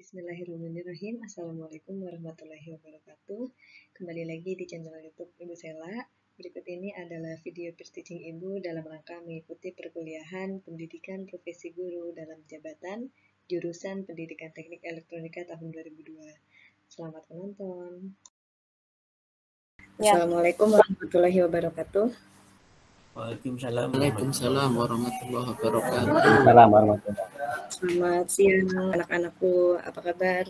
Bismillahirrahmanirrahim. Assalamualaikum warahmatullahi wabarakatuh. Kembali lagi di channel YouTube Ibu Sela. Berikut ini adalah video teaching Ibu dalam rangka mengikuti perkuliahan pendidikan profesi guru dalam jabatan jurusan Pendidikan Teknik Elektronika tahun 2002. Selamat menonton. Ya. Assalamualaikum warahmatullahi wabarakatuh. Waalaikumsalam. Waalaikumsalam warahmatullahi wabarakatuh. Waalaikumsalam warahmatullahi wabarakatuh. Selamat siang anak-anakku, apa kabar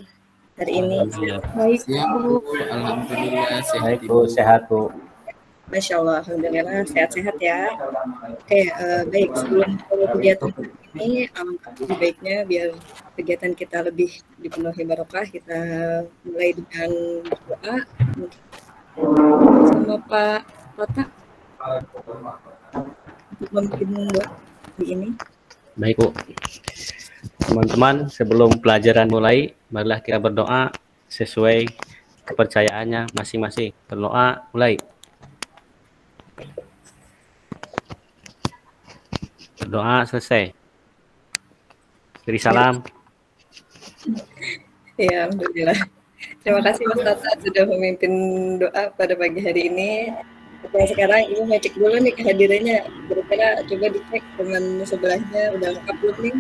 hari ini? Baik, Bu. Alhamdulillah sehat. Baik, Bu, sehat, Bu. Masya Allah, alhamdulillah sehat-sehat ya. Oke, baik, sebelum kegiatan ini, alangkah baiknya biar kegiatan kita lebih dipenuhi barokah, kita mulai dengan doa sama Pak Kota untuk memimpin doa hari ini. Baik, Bu. Teman-teman, sebelum pelajaran mulai, marilah kita berdoa sesuai kepercayaannya masing-masing. Berdoa, mulai. Berdoa, selesai. Beri salam. Ya, alhamdulillah. Terima kasih Mas Tata sudah memimpin doa pada pagi hari ini. Oke, sekarang Ibu mau cek dulu nih kehadirannya. Kira-kira coba dicek teman sebelahnya udah lengkap belum nih?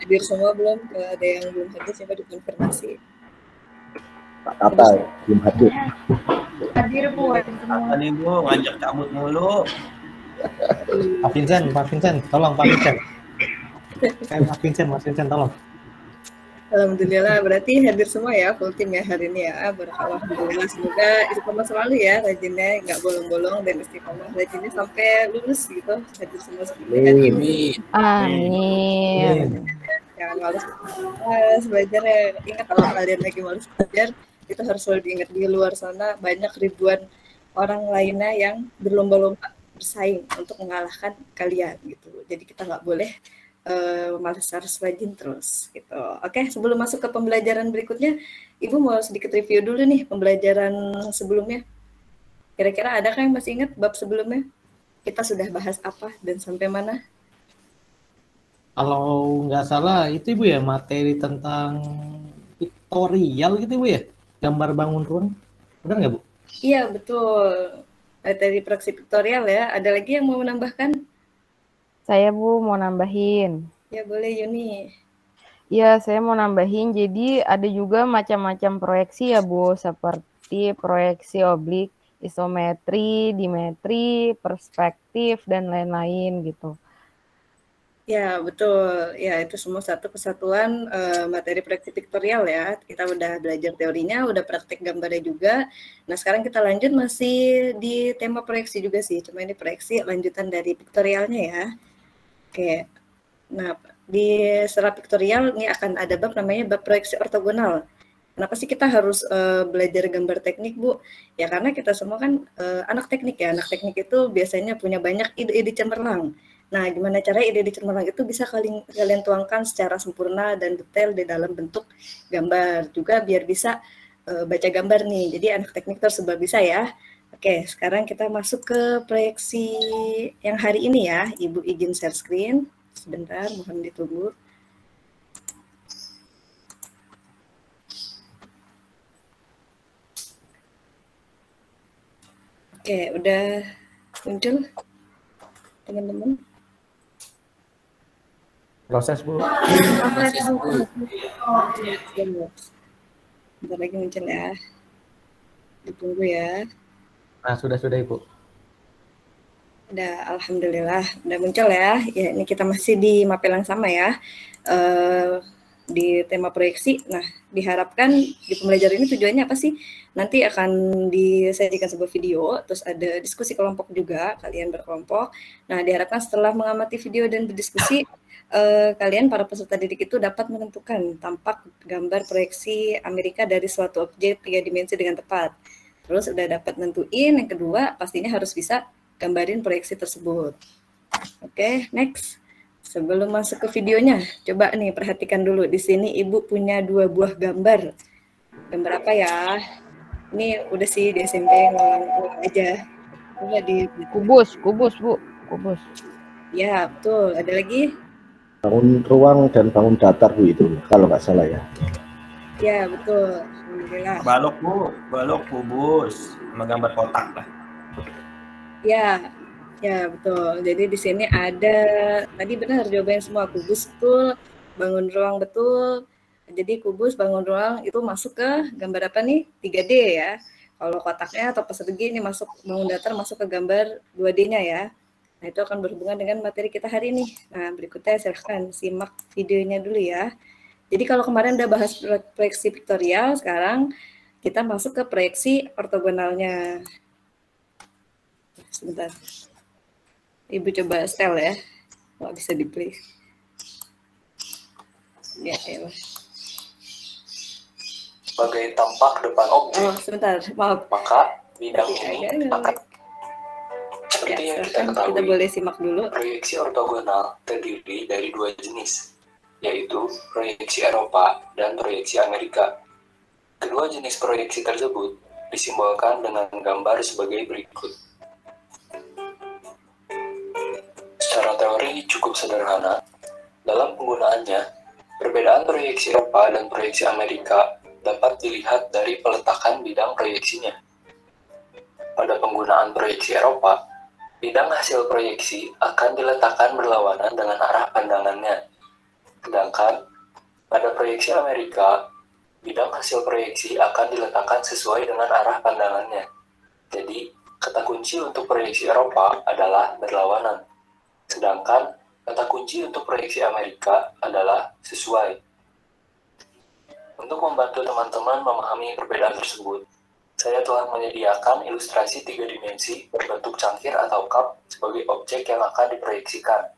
Hadir semua belum? Kalau ada yang belum hadir coba dikonfirmasi. Pak Tata belum hadir. Hadir Bu, hadir semua. Ini Bu, ngajak cabut mulu. Pak Vincent, tolong Pak Vincent. Mas Vincent, tolong. Alhamdulillah, berarti hadir semua ya, full tim ya hari ini ya. Alhamdulillah, semoga istiqomah selalu ya, rajinnya nggak bolong-bolong dan istiqomah rajinnya sampai lulus gitu. Hadir semua seperti Amin. Amin. Jangan malas belajar ya. Ingat kalau kalian lagi malas belajar, itu harus selalu diingat di luar sana banyak ribuan orang lainnya yang berlomba-lomba bersaing untuk mengalahkan kalian gitu. Jadi kita nggak boleh malas, harus rajin terus gitu. Oke, sebelum masuk ke pembelajaran berikutnya, Ibu mau sedikit review dulu nih pembelajaran sebelumnya. Kira-kira ada yang masih ingat bab sebelumnya? Kita sudah bahas apa dan sampai mana? Kalau nggak salah itu Ibu ya materi tentang pictorial gitu Ibu ya, gambar bangun ruang. Benar nggak Bu? Iya betul, materi praksi pictorial ya. Ada lagi yang mau menambahkan? Saya Bu mau nambahin. Ya boleh Yuni. Ya, saya mau nambahin. Jadi ada juga macam-macam proyeksi ya Bu, seperti proyeksi oblik, isometri, dimetri, perspektif, dan lain-lain gitu. Ya betul, ya itu semua satu kesatuan materi praksi pictorial ya. Kita udah belajar teorinya, udah praktek gambarnya juga. Nah sekarang kita lanjut masih di tema proyeksi juga sih, cuma ini proyeksi lanjutan dari pictorialnya ya. Oke, nah di setelah pictorial ini akan ada bab namanya bab proyeksi ortogonal. Kenapa sih kita harus belajar gambar teknik Bu? Ya karena kita semua kan anak teknik ya, anak teknik itu biasanya punya banyak ide-ide cemerlang. Nah gimana cara ide-ide cemerlang itu bisa kalian tuangkan secara sempurna dan detail di dalam bentuk gambar. Juga biar bisa baca gambar nih, jadi anak teknik tersebar bisa ya. Oke, sekarang kita masuk ke proyeksi yang hari ini ya. Ibu izin share screen. Sebentar, mohon ditunggu. Oke, udah muncul teman-teman? Proses Bu. Bentar lagi muncul ya. Ditunggu ya. Nah, sudah Ibu. Udah, alhamdulillah udah muncul ya. Ya, ini kita masih di mapel yang sama ya. Di tema proyeksi. Nah, diharapkan di pembelajaran ini tujuannya apa sih? Nanti akan disajikan sebuah video, terus ada diskusi kelompok juga, kalian berkelompok. Nah, diharapkan setelah mengamati video dan berdiskusi, kalian para peserta didik itu dapat menentukan tampak gambar proyeksi Amerika dari suatu objek 3 dimensi dengan tepat. Terus udah dapat nentuin, yang kedua pastinya harus bisa gambarin proyeksi tersebut. Oke, next. Sebelum masuk ke videonya, coba nih perhatikan dulu. Di sini Ibu punya 2 buah gambar. Gambar apa ya? Ini udah sih di SMP ngulang aja. Coba di Kubus Bu, kubus. Ya, betul. Ada lagi? bangun ruang dan bangun datar Bu itu, kalau nggak salah ya. Ya, betul. Alhamdulillah. Balok kubus, sama gambar kotak lah. Ya, betul. Jadi di sini ada, tadi benar jawabannya semua, kubus betul, bangun ruang betul. Jadi kubus, bangun ruang itu masuk ke gambar apa nih? 3D ya. Kalau kotaknya atau persegi ini masuk, bangun datar masuk ke gambar 2D-nya ya. Nah, itu akan berhubungan dengan materi kita hari ini. Nah, berikutnya silahkan simak videonya dulu ya. Jadi kalau kemarin udah bahas proyeksi piktorial, sekarang kita masuk ke proyeksi ortogonalnya. Sebentar. Ibu coba setel ya. Nggak bisa di-play. Ya, elah. Sebagai tampak depan objek. Oh, sebentar. Maaf. Maka bidang ini akan seperti Ya, yang kita kita ketahui. boleh simak dulu. Proyeksi ortogonal terdiri dari dua jenis, yaitu proyeksi Eropa dan proyeksi Amerika. Kedua jenis proyeksi tersebut disimbolkan dengan gambar sebagai berikut. Secara teori cukup sederhana. Dalam penggunaannya, perbedaan proyeksi Eropa dan proyeksi Amerika dapat dilihat dari peletakan bidang proyeksinya. Pada penggunaan proyeksi Eropa, bidang hasil proyeksi akan diletakkan berlawanan dengan arah pandangannya. Sedangkan pada proyeksi Amerika, bidang hasil proyeksi akan diletakkan sesuai dengan arah pandangannya. Jadi, kata kunci untuk proyeksi Eropa adalah berlawanan. Sedangkan kata kunci untuk proyeksi Amerika adalah sesuai. Untuk membantu teman-teman memahami perbedaan tersebut, saya telah menyediakan ilustrasi 3 dimensi berbentuk cangkir atau cup sebagai objek yang akan diproyeksikan.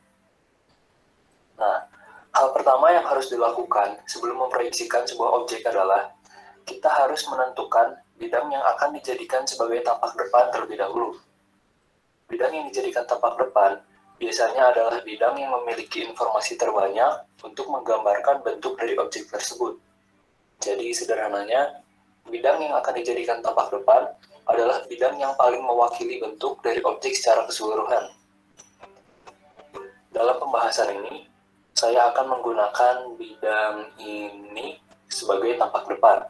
Nah, hal pertama yang harus dilakukan sebelum memproyeksikan sebuah objek adalah kita harus menentukan bidang yang akan dijadikan sebagai tampak depan terlebih dahulu. Bidang yang dijadikan tampak depan biasanya adalah bidang yang memiliki informasi terbanyak untuk menggambarkan bentuk dari objek tersebut. Jadi sederhananya, bidang yang akan dijadikan tampak depan adalah bidang yang paling mewakili bentuk dari objek secara keseluruhan. Dalam pembahasan ini, saya akan menggunakan bidang ini sebagai tampak depan,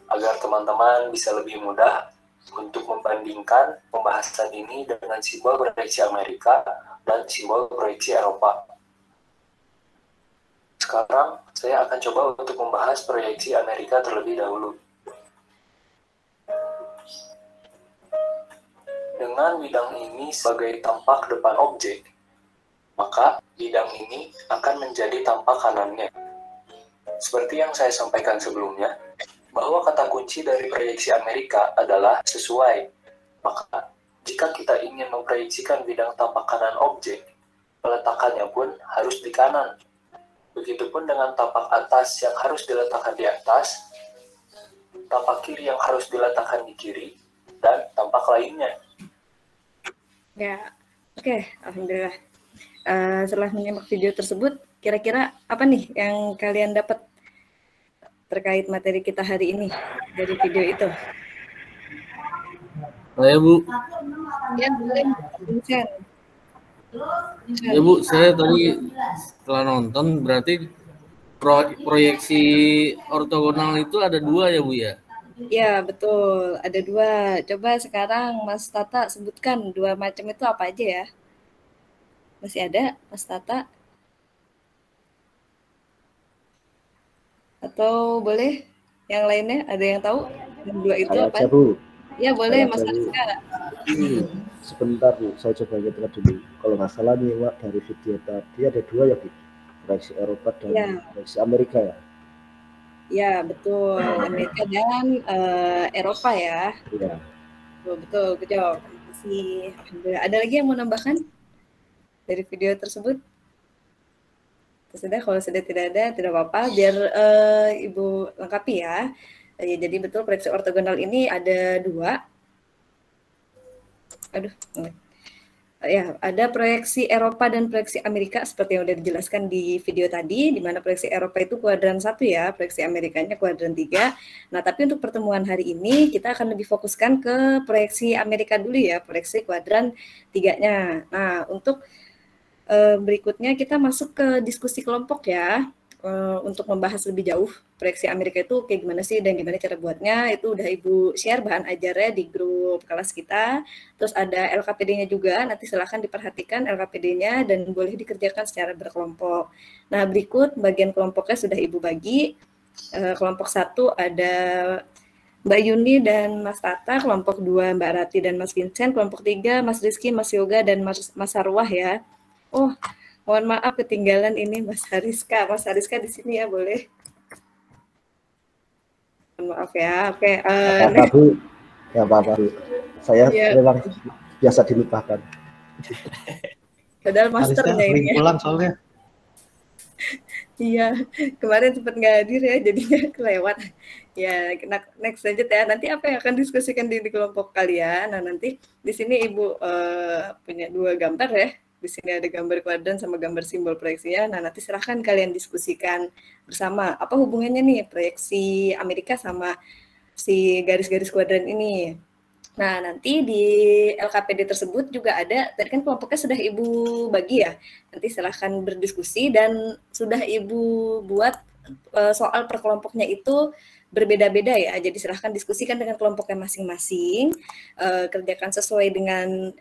agar teman-teman bisa lebih mudah untuk membandingkan pembahasan ini dengan simbol proyeksi Amerika dan simbol proyeksi Eropa. Sekarang, saya akan coba untuk membahas proyeksi Amerika terlebih dahulu. Dengan bidang ini sebagai tampak depan objek, maka bidang ini akan menjadi tampak kanannya. Seperti yang saya sampaikan sebelumnya, bahwa kata kunci dari proyeksi Amerika adalah sesuai. Maka, jika kita ingin memproyeksikan bidang tampak kanan objek, peletakannya pun harus di kanan. Begitupun dengan tampak atas yang harus diletakkan di atas, tampak kiri yang harus diletakkan di kiri, dan tampak lainnya. Ya, oke, alhamdulillah. Setelah menyimak video tersebut, kira-kira apa nih yang kalian dapat terkait materi kita hari ini dari video itu? Saya Bu, Ya, boleh. Vincent. ya Bu, saya tadi setelah nonton berarti proyeksi ortogonal itu ada 2 ya Bu ya? Ya, betul. Ada 2. Coba sekarang Mas Tata sebutkan 2 macam itu apa aja ya? Masih ada Mas Tata? Atau boleh yang lainnya? Ada yang tahu? Yang 2 itu Saya apa? aja Bu. Ya, boleh Saya Mas aja, Bu. Rizka. Sebentar Bu, saya coba lihat dulu. Kalau nggak salah nih Wak, dari video tadi ada 2 ya Bu, proyeksi Eropa dan Ya. proyeksi Amerika ya. Ya, betul. Amerika dan Eropa ya. Iya. Betul, betul. Terima kasih. Alhamdulillah. Ada lagi yang mau nambahkan dari video tersebut? Sudah, kalau sudah tidak ada, tidak apa-apa. Biar Ibu lengkapi ya. Ya, jadi betul proyeksi ortogonal ini ada 2. Aduh, ya, ada proyeksi Eropa dan proyeksi Amerika seperti yang sudah dijelaskan di video tadi, di mana proyeksi Eropa itu kuadran 1 ya, proyeksi Amerikanya kuadran 3. Nah, tapi untuk pertemuan hari ini kita akan lebih fokuskan ke proyeksi Amerika dulu ya, proyeksi kuadran 3-nya. Nah, untuk Berikutnya kita masuk ke diskusi kelompok ya. Untuk membahas lebih jauh proyeksi Amerika itu kayak gimana sih dan gimana cara buatnya, itu udah Ibu share bahan ajarnya di grup kelas kita. Terus ada LKPD-nya juga, nanti silahkan diperhatikan LKPD-nya dan boleh dikerjakan secara berkelompok. Nah, berikut bagian kelompoknya sudah Ibu bagi. Kelompok 1 ada Mbak Yuni dan Mas Tata, kelompok 2 Mbak Rati dan Mas Vincent, kelompok 3 Mas Rizky, Mas Yoga, dan Mas Sarwah ya. Oh, mohon maaf ketinggalan ini Mas Hariska. Mas Hariska di sini ya, boleh? Mohon maaf ya. Oke. Bu, ya apa-apa. Saya memang biasa dilupakan. Padahal masternya ini. Pulang soalnya. Iya, kemarin sempat nggak hadir ya, jadinya kelewat. Ya, next lanjut ya. Nanti apa yang akan diskusikan di kelompok kalian? Nah, nanti di sini Ibu punya 2 gambar ya. Di sini ada gambar kuadran sama gambar simbol proyeksinya. Nah, nanti silahkan kalian diskusikan bersama. Apa hubungannya nih proyeksi Amerika sama si garis-garis kuadran ini? Nah, nanti di LKPD tersebut juga ada, tadi kan kelompoknya sudah Ibu bagi ya. Nanti silahkan berdiskusi dan sudah Ibu buat soal per kelompoknya itu berbeda-beda ya, jadi silahkan diskusikan dengan kelompoknya masing-masing, kerjakan sesuai dengan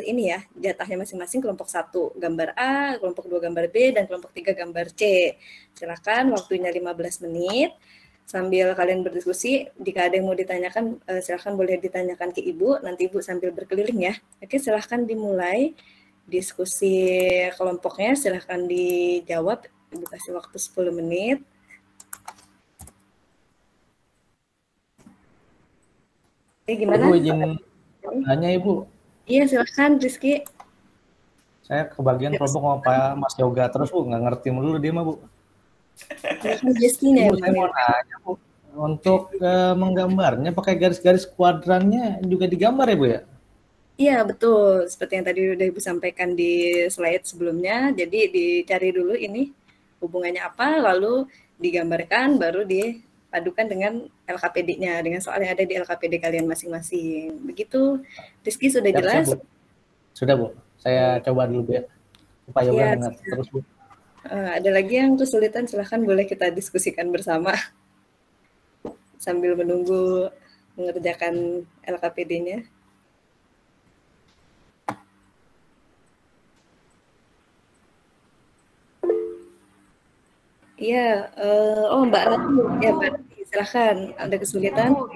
ini ya, jatahnya masing-masing, kelompok 1 gambar A, kelompok 2 gambar B, dan kelompok 3 gambar C. Silahkan waktunya 15 menit, sambil kalian berdiskusi, jika ada yang mau ditanyakan, silahkan boleh ditanyakan ke Ibu, nanti Ibu sambil berkeliling ya. Oke, silahkan dimulai diskusi kelompoknya, silahkan dijawab, Ibu kasih waktu 10 menit. Gimana? Ibu izin tanya Ibu. Iya silahkan Rizky. Saya kebagian kelompok sama Pak Mas Yoga terus Bu, nggak ngerti dulu dia mah Bu. Ibu, saya mau nanya Bu, untuk menggambarnya pakai garis-garis kuadrannya juga digambar ya Bu ya? Iya betul, seperti yang tadi udah Ibu sampaikan di slide sebelumnya. Jadi dicari dulu ini hubungannya apa, lalu digambarkan, baru padukan dengan LKPD-nya, dengan soal yang ada di LKPD kalian masing-masing. Begitu, Rizky sudah jelas? Bu. Sudah Bu, saya coba dulu Bu ya. Pak Yoga dengar terus Bu. Ada lagi yang kesulitan, silahkan boleh kita diskusikan bersama. Sambil menunggu mengerjakan LKPD-nya. Iya, Mbak Rati, ya Mbak Rati, silahkan. Ada kesulitan? Bu,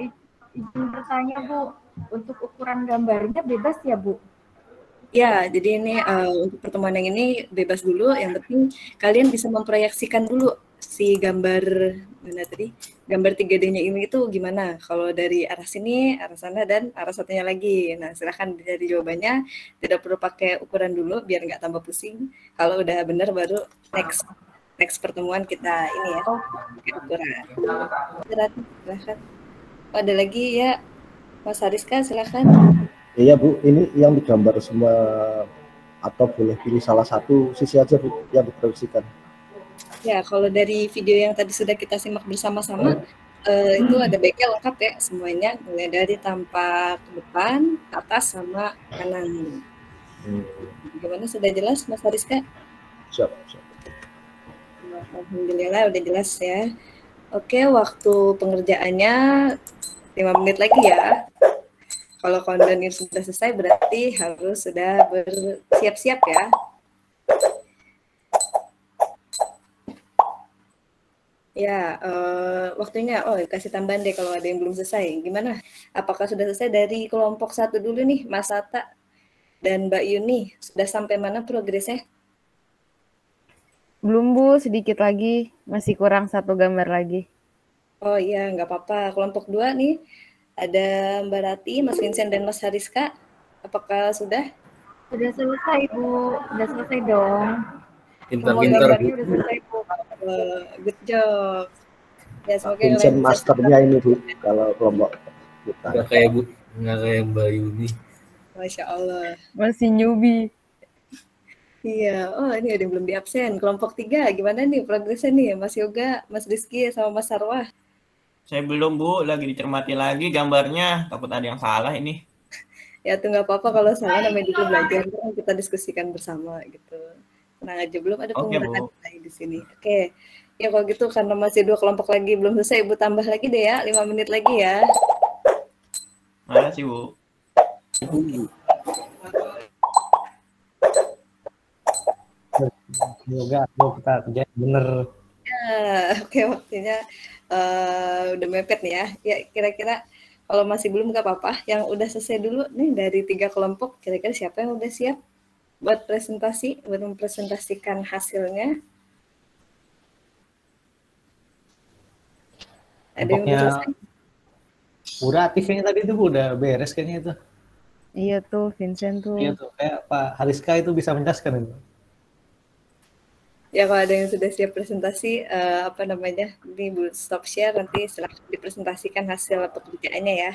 izin bertanya Bu, untuk ukuran gambarnya bebas ya Bu? Ya, jadi ini untuk pertemuan yang ini bebas dulu. Yang penting kalian bisa memproyeksikan dulu si gambar mana tadi? Gambar 3D-nya ini itu gimana? Kalau dari arah sini, arah sana, dan arah satunya lagi. Nah, silahkan dari jawabannya. Tidak perlu pakai ukuran dulu biar nggak tambah pusing. Kalau udah benar baru next pertemuan kita ini ya, ukuran. Silahkan. Ada lagi ya, Mas Hariska, silahkan. Iya Bu, ini yang digambar semua atau boleh pilih salah satu sisi aja Bu yang diproyeksikan. Ya, kalau dari video yang tadi sudah kita simak bersama-sama, itu ada baiknya lengkap ya semuanya, mulai dari tampak depan, atas, sama kanan. Bagaimana, sudah jelas Mas Hariska? Siap. Alhamdulillah udah jelas ya. Oke, waktu pengerjaannya 5 menit lagi ya. Kalau countdown ini sudah selesai berarti harus sudah bersiap-siap ya. Ya, waktunya, kasih tambahan deh kalau ada yang belum selesai. Gimana? Apakah sudah selesai dari kelompok 1 dulu nih, Mas Sata dan Mbak Yuni? Sudah sampai mana progresnya? Belum Bu, sedikit lagi. Masih kurang 1 gambar lagi. Oh iya, nggak apa-apa. Kelompok 2 nih, ada Mbak Rati, Mas Vincent, dan Mas Hariska. Apakah sudah? Sudah selesai Bu, sudah selesai dong. Pintar-pintar Bu. Udah selesai Bu. Good job. Ya, semoga Vincent masternya ini Bu, kalau kelompok kita. Nggak kayak Bu, nggak kayak Mbak Yuni. Masya Allah. Masih newbie. Iya, ini ada yang belum di absen. Kelompok 3, gimana nih progresnya nih, Mas Yoga, Mas Rizky, sama Mas Sarwah? Saya belum Bu, lagi dicermati lagi gambarnya, takut ada yang salah ini. Ya, itu nggak apa-apa kalau salah, namanya juga belajar, kita diskusikan bersama gitu. Tenang aja, belum ada Oke, pengurangan Bu. nilai di sini. Oke. Ya kalau gitu karena masih 2 kelompok lagi belum selesai, Ibu tambah lagi deh ya, 5 menit lagi ya. Makasih, Bu. Semoga kita kerjain bener. Ya, oke waktunya udah mepet nih ya. Ya kira-kira kalau masih belum nggak apa-apa, yang udah selesai dulu nih dari 3 kelompok, kira-kira siapa yang udah siap buat presentasi, buat mempresentasikan hasilnya? Ada yang udah selesai? Udah aktif kayaknya tadi itu Bu, udah beres kayaknya itu. Iya tuh, Vincent tuh. Iya tuh, kayak Pak Hariska itu bisa menjelaskan itu. Ya kalau ada yang sudah siap presentasi, apa namanya, ini Bu stop share, nanti silahkan dipresentasikan hasil pekerjaannya ya.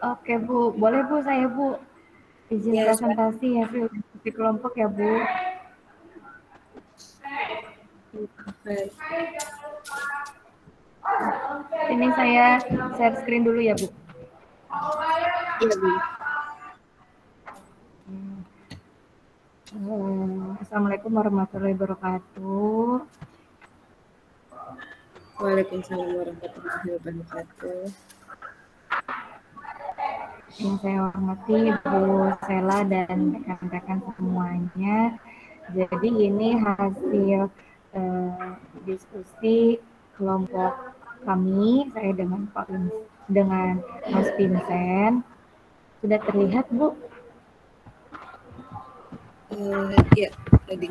Oke Bu, boleh Bu saya Bu izin Ya, presentasi hasil di kelompok ya Bu. Ini saya share screen dulu ya Bu. Iya Bu. Assalamualaikum warahmatullahi wabarakatuh. Waalaikumsalam warahmatullahi wabarakatuh. Yang saya hormati Bu Sela dan rekan-rekan semuanya. Jadi ini hasil diskusi kelompok kami, saya dengan Mas Vincent. Sudah terlihat Bu? Iya, tadi.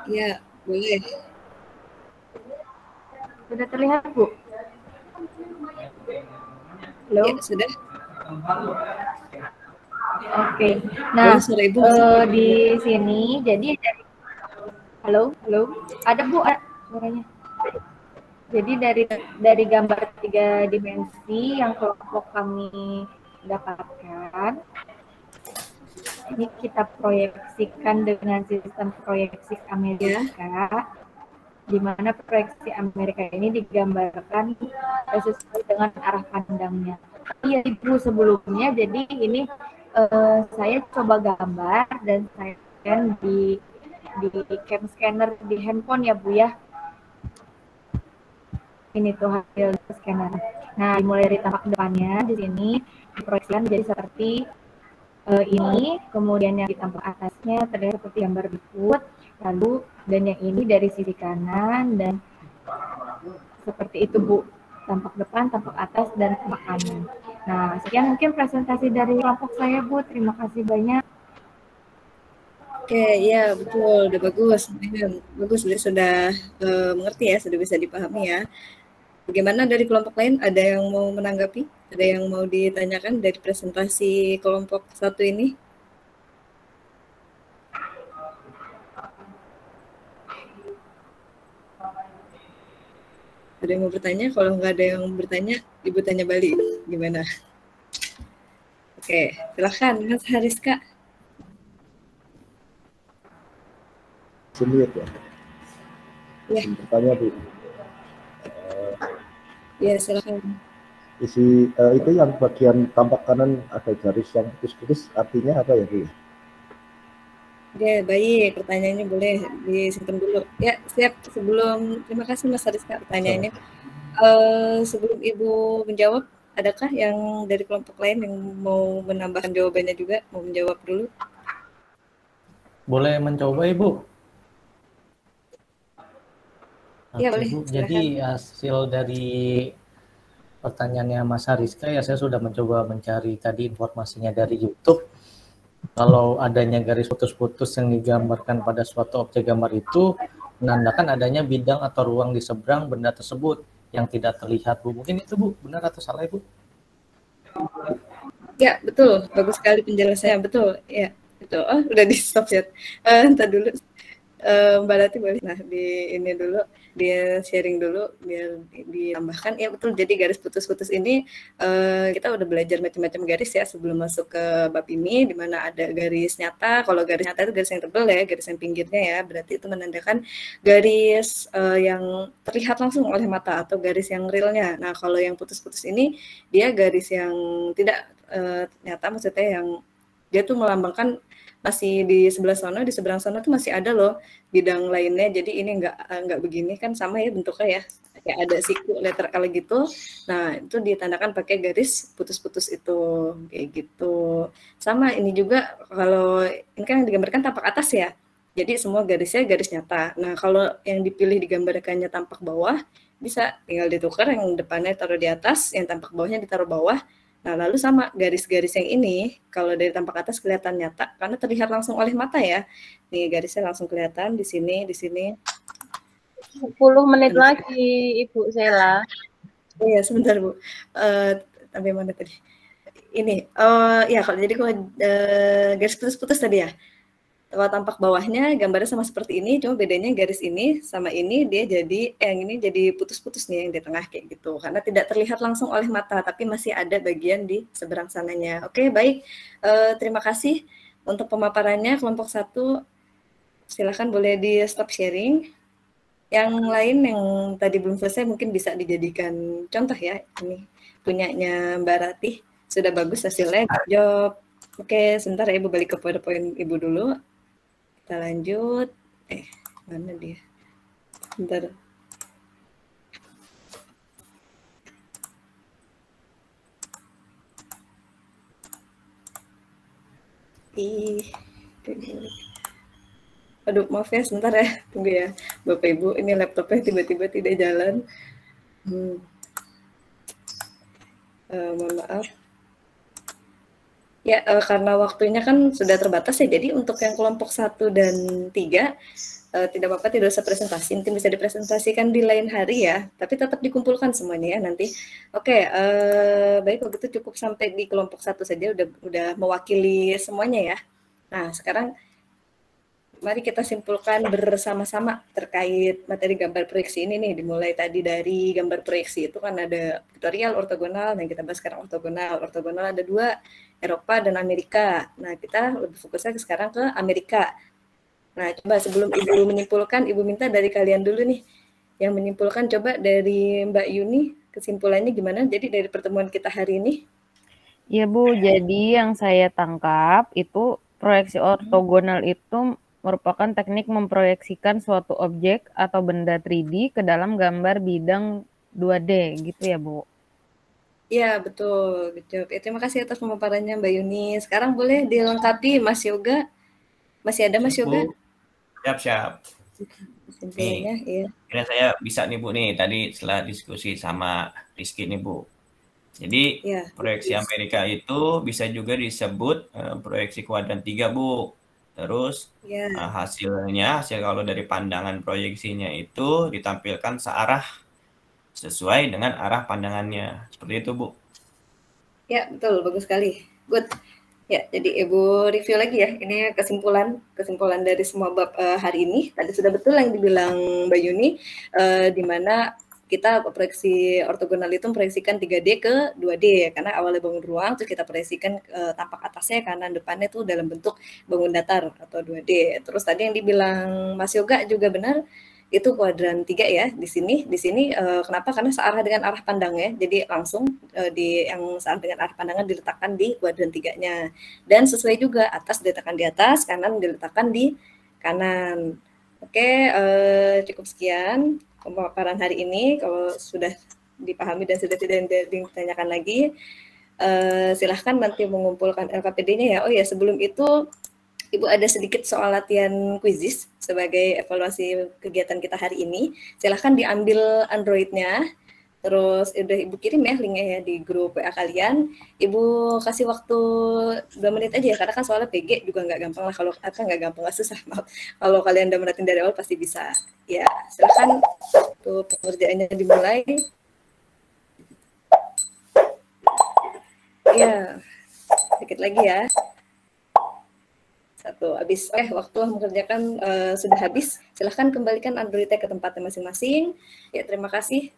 Iya, boleh. Sudah terlihat Bu? Halo? Ya, sudah. Oke. Nah, Boleh, suara Ibu. di sini jadi halo, ada Bu suaranya. Jadi dari gambar 3 dimensi yang kelompok kami dapatkan, ini kita proyeksikan dengan sistem proyeksi Amerika, di mana proyeksi Amerika ini digambarkan sesuai dengan arah pandangnya. Iya Ibu, sebelumnya jadi ini saya coba gambar dan saya scan di cam scanner di handphone ya Bu ya. Ini tuh hasil scanner. Nah, dimulai dari tampak depannya di sini diproyeksikan jadi seperti ini, kemudian yang di tampak atasnya terlihat seperti gambar berikut, lalu dan yang ini dari sisi kanan dan seperti itu Bu, tampak depan, tampak atas dan tampak kanan. Nah, sekian mungkin presentasi dari kelompok saya Bu. Terima kasih banyak. Oke, ya betul, udah bagus. Bagus, sudah mengerti ya, sudah bisa dipahami ya. Bagaimana dari kelompok lain? Ada yang mau menanggapi? Ada yang mau ditanyakan dari presentasi kelompok 1 ini? Ada yang mau bertanya? Kalau nggak ada yang bertanya, Ibu tanya balik. Gimana? Oke, silahkan Mas Hariska. Sini ya. Ya. Bertanya Bu. Ya, silakan. Isi itu yang bagian tampak kanan ada garis yang putus-putus, artinya apa ya Bu? Oke, baik. Pertanyaannya boleh disimpan dulu. Ya, siap. Terima kasih Mas Hariska pertanyaannya. Sebelum Ibu menjawab, adakah yang dari kelompok lain yang mau menambahkan jawabannya juga? Mau menjawab dulu? Boleh mencoba Ibu? Ya, boleh. Bu. Jadi hasil dari pertanyaannya Mas Hariska ya, saya sudah mencoba mencari tadi informasinya dari YouTube. Kalau adanya garis putus-putus yang digambarkan pada suatu objek gambar itu menandakan adanya bidang atau ruang di seberang benda tersebut yang tidak terlihat Bu. Mungkin itu Bu, benar atau salah Ibu? Ya, betul. Bagus sekali penjelasannya, betul. Ya, itu. Oh, udah di stop ya. Entar dulu. Mbak Lati boleh. Nah, di ini dulu, dia sharing dulu biar ditambahkan. Ya betul. Jadi garis putus-putus ini kita udah belajar macam-macam garis ya sebelum masuk ke bab ini, di mana ada garis nyata. Kalau garis nyata itu garis yang tebal ya, garis yang pinggirnya ya. Berarti itu menandakan garis yang terlihat langsung oleh mata atau garis yang realnya. Nah, kalau yang putus-putus ini dia garis yang tidak nyata, maksudnya yang dia tuh melambangkan masih di sebelah sana, di seberang sana tuh masih ada loh bidang lainnya. Jadi ini nggak begini kan, sama ya bentuknya ya. Kayak ada siku letter L gitu. Nah, itu ditandakan pakai garis putus-putus itu kayak gitu. Sama ini juga kalau ini kan yang digambarkan tampak atas ya. Jadi semua garisnya garis nyata. Nah, kalau yang dipilih digambarkannya tampak bawah, bisa tinggal ditukar, yang depannya taruh di atas, yang tampak bawahnya ditaruh bawah. Nah, lalu sama garis-garis yang ini, kalau dari tampak atas kelihatan nyata, karena terlihat langsung oleh mata ya. Nih, garisnya langsung kelihatan di sini, di sini. 10 menit lagi, Ibu Sela. Iya, sebentar, Bu. Sampai mana tadi? Ini, ya kalau jadi kalau garis putus-putus tadi ya. Kalau tampak bawahnya gambarnya sama seperti ini, cuma bedanya garis ini sama ini dia jadi yang ini jadi putus-putus nih yang di tengah kayak gitu, karena tidak terlihat langsung oleh mata, tapi masih ada bagian di seberang sananya. Oke, baik. Terima kasih untuk pemaparannya kelompok 1. Silakan boleh di stop sharing. Yang lain yang tadi belum selesai mungkin bisa dijadikan contoh ya. Ini punyanya Mbak Ratih. Sudah bagus hasilnya. Job. Oke, sebentar ya Ibu balik ke PowerPoint Ibu dulu. Kita lanjut. Mana dia? Bentar. Aduh, maaf ya, sebentar ya. Tunggu ya. Bapak Ibu, ini laptopnya tiba-tiba tidak jalan. Mohon maaf. Ya, karena waktunya kan sudah terbatas ya, jadi untuk yang kelompok 1 dan 3, tidak apa-apa, tidak usah presentasi, mungkin bisa dipresentasikan di lain hari ya, tapi tetap dikumpulkan semuanya ya nanti. Oke, baik, kalau gitu cukup sampai di kelompok 1 saja, udah mewakili semuanya ya. Nah, sekarang mari kita simpulkan bersama-sama terkait materi gambar proyeksi ini nih, dimulai tadi dari gambar proyeksi itu kan ada vektorial, ortogonal, yang kita bahas sekarang ortogonal. Ortogonal ada 2, Eropa dan Amerika. Nah, kita lebih fokusnya sekarang ke Amerika. Nah, coba sebelum Ibu menyimpulkan, Ibu minta dari kalian dulu nih, yang menyimpulkan coba dari Mbak Yuni, kesimpulannya gimana? Jadi dari pertemuan kita hari ini? Iya Bu, jadi yang saya tangkap itu proyeksi ortogonal itu merupakan teknik memproyeksikan suatu objek atau benda 3D ke dalam gambar bidang 2D gitu ya Bu? Iya, betul. Betul. Terima kasih atas pemaparannya Mbak Yuni. Sekarang boleh dilengkapi Mas Yoga. Masih ada Mas Yoga? Siap. Kesimpulannya, iya. Kira saya bisa nih Bu nih, tadi setelah diskusi sama Rizky nih Bu. Jadi proyeksi Amerika itu bisa juga disebut proyeksi kuadran 3 Bu. Terus hasil kalau dari pandangan proyeksinya itu ditampilkan searah sesuai dengan arah pandangannya. Seperti itu, Bu. Ya, betul. Bagus sekali. Good. Ya, jadi Ibu review lagi ya. Ini kesimpulan dari semua bab hari ini. Tadi sudah betul yang dibilang Mbak Yuni, di mana kita proyeksi ortogonal itu memproyeksikan 3D ke 2D, karena awalnya bangun ruang, terus kita proyeksikan tampak atasnya, kanan depannya itu dalam bentuk bangun datar atau 2D. Terus tadi yang dibilang Mas Yoga juga benar, itu kuadran 3 ya di sini. Kenapa? Karena searah dengan arah pandang ya. Jadi langsung yang searah dengan arah pandangan diletakkan di kuadran 3-nya. Dan sesuai juga, atas diletakkan di atas, kanan diletakkan di kanan. Oke, cukup sekian pemaparan hari ini. Kalau sudah dipahami dan sudah tidak ditanyakan lagi, silahkan nanti mengumpulkan LKPD-nya ya. Oh ya, sebelum itu Ibu ada sedikit soal latihan quizzes sebagai evaluasi kegiatan kita hari ini. Silahkan diambil Android-nya, terus udah Ibu kirim ya linknya ya di grup WA kalian. Ibu kasih waktu 2 menit aja ya, karena kan soalnya PG juga nggak gampang lah. Kalau nggak gampang, nggak susah. Maaf. Kalau kalian udah merhatiin dari awal pasti bisa. Ya, silahkan waktu pengerjaannya dimulai. Ya, sedikit lagi ya. Satu, habis waktu mengerjakan sudah habis. Silahkan kembalikan Android-nya ke tempatnya masing-masing. Ya, terima kasih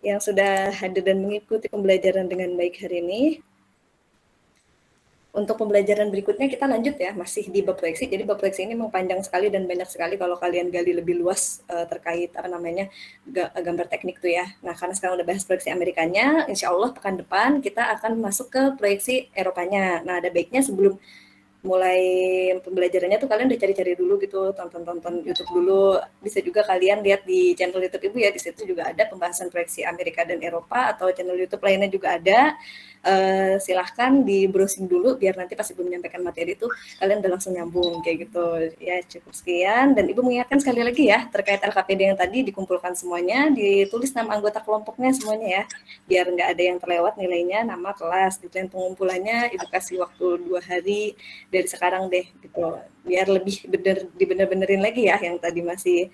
yang sudah hadir dan mengikuti pembelajaran dengan baik hari ini. Untuk pembelajaran berikutnya kita lanjut ya, masih di bab proyeksi. Jadi bab proyeksi ini memang panjang sekali dan banyak sekali kalau kalian gali lebih luas terkait gambar teknik tuh ya. Nah, karena sekarang udah bahas proyeksi Amerikanya, insya Allah pekan depan kita akan masuk ke proyeksi Eropanya. Nah, ada baiknya sebelum mulai pembelajarannya tuh kalian udah cari-cari dulu gitu, tonton YouTube dulu. Bisa juga kalian lihat di channel YouTube Ibu ya, di situ juga ada pembahasan proyeksi Amerika dan Eropa, atau channel YouTube lainnya juga ada. Silahkan di browsing dulu biar nanti pas Ibu menyampaikan materi itu kalian udah langsung nyambung kayak gitu. Ya, cukup sekian, dan Ibu mengingatkan sekali lagi ya terkait LKPD yang tadi dikumpulkan semuanya, ditulis nama anggota kelompoknya semuanya ya, biar nggak ada yang terlewat nilainya, nama, kelas, deadline pengumpulannya Ibu kasih waktu 2 hari dari sekarang deh gitu, biar lebih dibener-benerin lagi ya yang tadi masih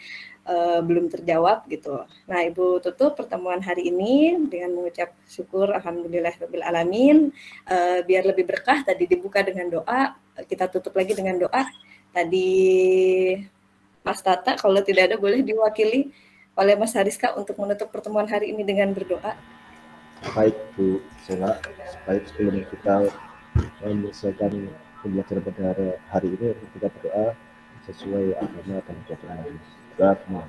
belum terjawab gitu. Nah, Ibu tutup pertemuan hari ini dengan mengucap syukur alhamdulillahirabbil alamin. Biar lebih berkah tadi dibuka dengan doa, kita tutup lagi dengan doa. Tadi Mas Tata kalau tidak ada boleh diwakili oleh Mas Hariska untuk menutup pertemuan hari ini dengan berdoa. Baik Bu Sela, baik sebelum kita menyelesaikan pembelajaran pada hari ini, kita berdoa sesuai agama dan keyakinan kita semua.